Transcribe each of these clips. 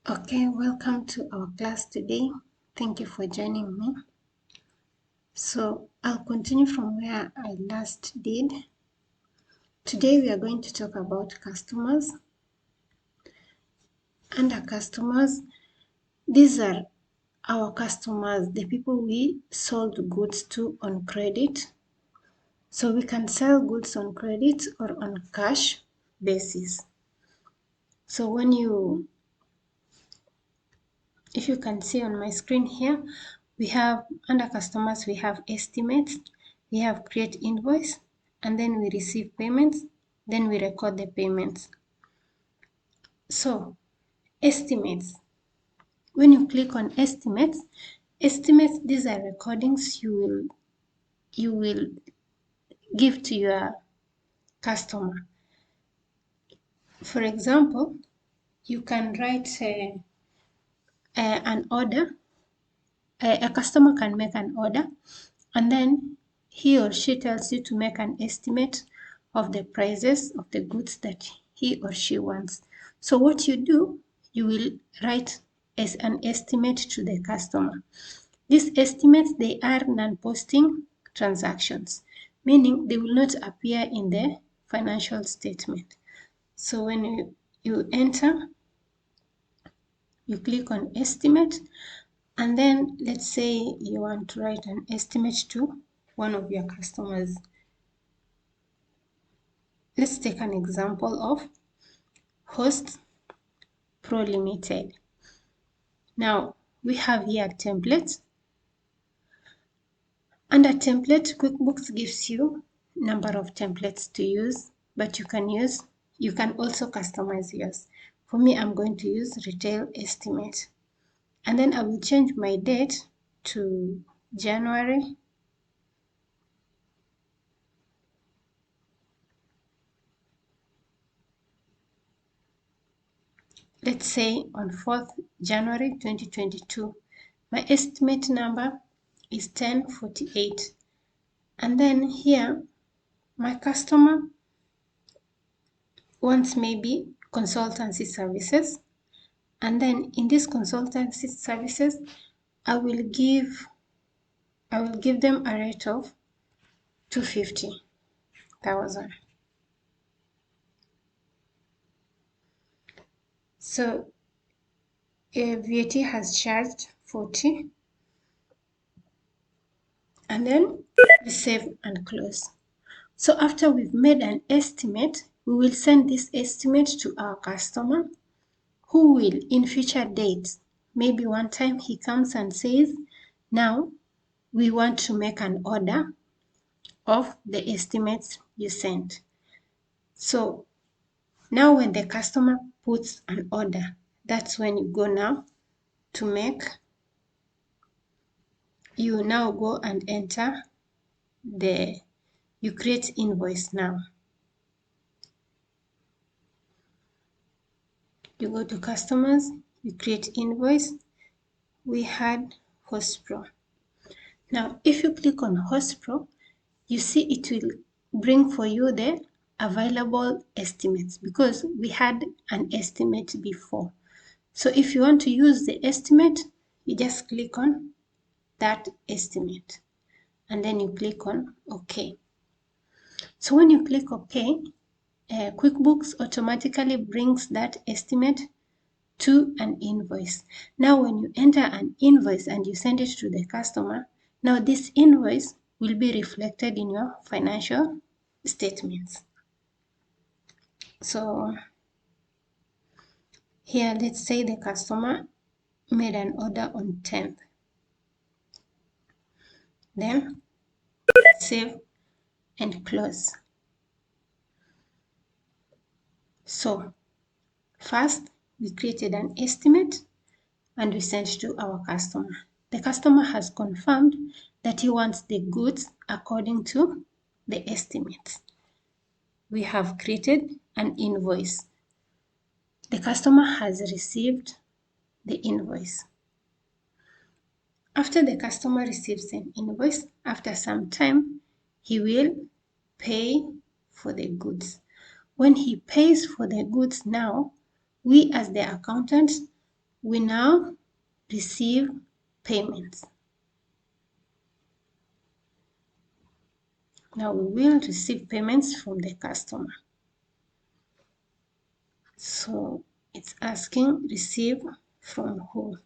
Okay, welcome to our class today. Thank you for joining me. So I'll continue from where I last did. Today we are going to talk about customers. Under customers, these are our customers, the people we sold goods to on credit. So we can sell goods on credit or on cash basis. So if you can see on my screen here, we have under customers, we have estimates, we have create invoice, and then we receive payments, then we record the payments. So estimates, when you click on estimates, these are recordings you will give to your customer. For example, you can write an order. A customer can make an order, and then he or she tells you to make an estimate of the prices of the goods that he or she wants. So what you do, you will write as an estimate to the customer. These estimates, they are non-posting transactions, meaning they will not appear in the financial statement. So when you enter, you click on estimate, and then let's say you want to write an estimate to one of your customers. Let's take an example of Host Pro Limited. Now we have here templates. Under template, QuickBooks gives you number of templates to use, but you can also customize yours. For me, I'm going to use retail estimate. And then I will change my date to January. Let's say on 4th January 2022. My estimate number is 1048. And then here, my customer wants maybe consultancy services. And then in this consultancy services, I will give them a rate of 250,000. So VAT has charged 40, and then we save and close. So after we've made an estimate, we will send this estimate to our customer, who will in future dates, maybe one time he comes and says, now we want to make an order of the estimates you sent. So now when the customer puts an order, that's when you go now to make, you now go and enter you create invoice now. You go to customers, you create invoice. We had HostPro. Now, if you click on HostPro, you see it will bring for you the available estimates because we had an estimate before. So if you want to use the estimate, you just click on that estimate and then you click on OK. So when you click OK, QuickBooks automatically brings that estimate to an invoice. Now when you enter an invoice and you send it to the customer, now this invoice will be reflected in your financial statements. So here, let's say the customer made an order on 10th. Then save and close. So first, we created an estimate and we sent to our customer. The customer has confirmed that he wants the goods according to the estimates. We have created an invoice. The customer has received the invoice. After the customer receives an invoice, after some time, he will pay for the goods. When he pays for the goods now, we as the accountants we now receive payments. Now we will receive payments from the customer. So it's asking receive from who?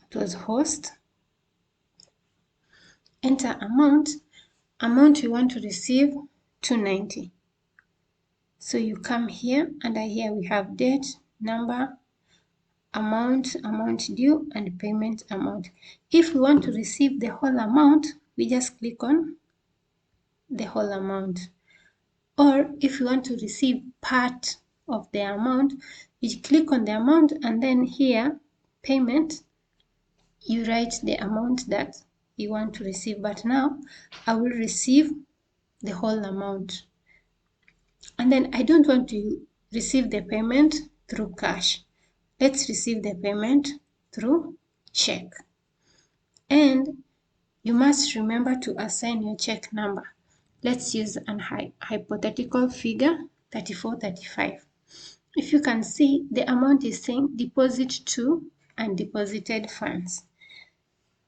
It was host. Enter amount. Amount you want to receive 290. So you come here, under here we have date, number, amount, amount due, and payment amount. If we want to receive the whole amount, we just click on the whole amount. Or if you want to receive part of the amount, you click on the amount and then here, payment, you write the amount that you want to receive. But now I will receive the whole amount. And then I don't want to receive the payment through cash. Let's receive the payment through check. And you must remember to assign your check number. Let's use an hypothetical figure 3435. If you can see, the amount is saying deposit to undeposited funds.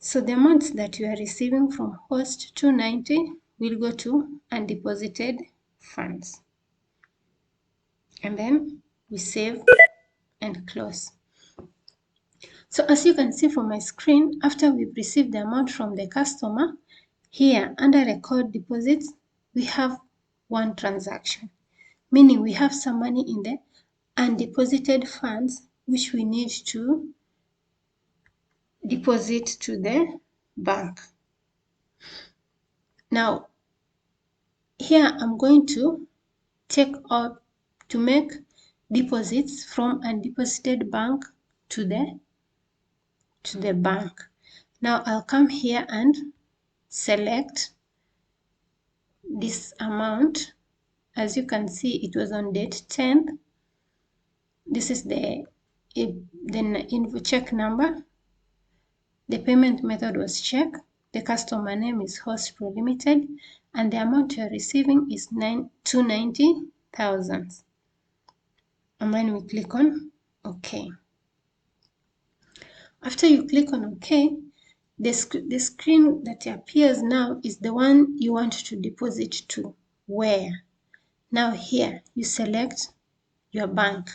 So the amount that you are receiving from host 290 will go to undeposited funds. And then we save and close. So as you can see from my screen, after we've received the amount from the customer, here under record deposits, we have one transaction, meaning we have some money in the undeposited funds which we need to deposit to the bank. Now, here I'm going to take out to make deposits from undeposited bank to the bank. Now I'll come here and select this amount. As you can see, it was on date 10th. This is the check number. The payment method was check. The customer name is Host Pro Limited, and the amount you are receiving is 290,000. And then we click on OK. After you click on OK, the screen that appears now is the one you want to deposit to. Where? Now here, you select your bank.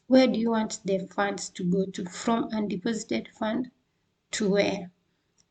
Where do you want the funds to go to? From undeposited fund to where?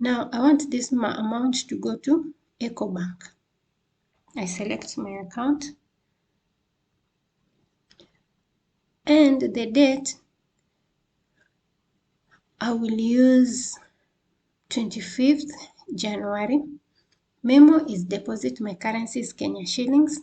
Now I want this amount to go to EcoBank. I select my account. And the date, I will use 25th January. Memo is deposit, my currency is Kenya shillings.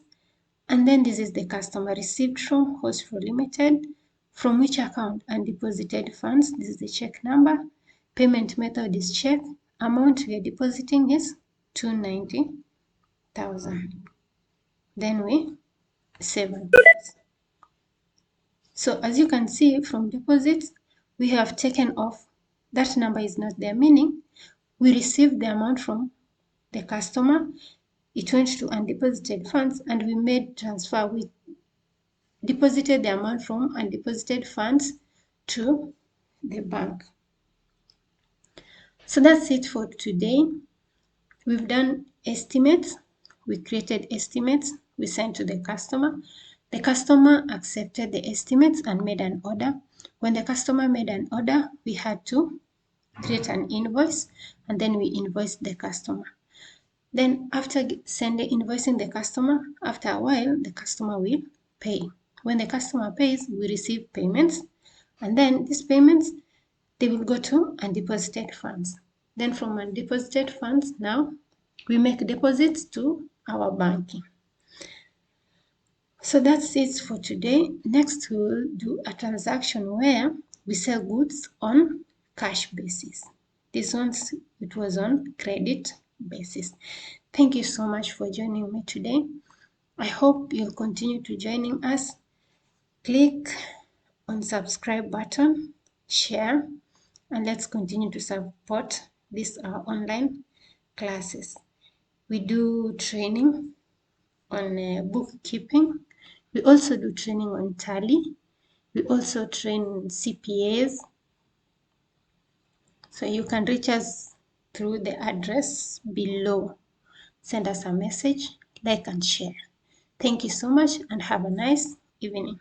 And then this is the customer received from Host Pro Limited. From which account? Undeposited funds. This is the check number. Payment method is check. Amount we are depositing is 290,000. Then we save and close. So as you can see from deposits, we have taken off. That number is not there, meaning we received the amount from the customer. It went to undeposited funds and we made transfer. We deposited the amount from undeposited funds to the bank. So that's it for today. We've done estimates. We created estimates. We sent to the customer. The customer accepted the estimates and made an order. When the customer made an order, we had to create an invoice and then we invoiced the customer. Then after invoicing the customer, after a while, the customer will pay. When the customer pays, we receive payments, and then these payments, they will go to undeposited funds. Then from undeposited funds, now we make deposits to our banking. So that's it for today. Next, we'll do a transaction where we sell goods on cash basis. This one, it was on credit basis. Thank you so much for joining me today. I hope you'll continue to joining us. Click on subscribe button, share, and let's continue to support these online classes. We do training on bookkeeping. We also do training on Tally, We also train CPAs. So you can reach us through the address below. Send us a message, like and share. Thank you so much and have a nice evening.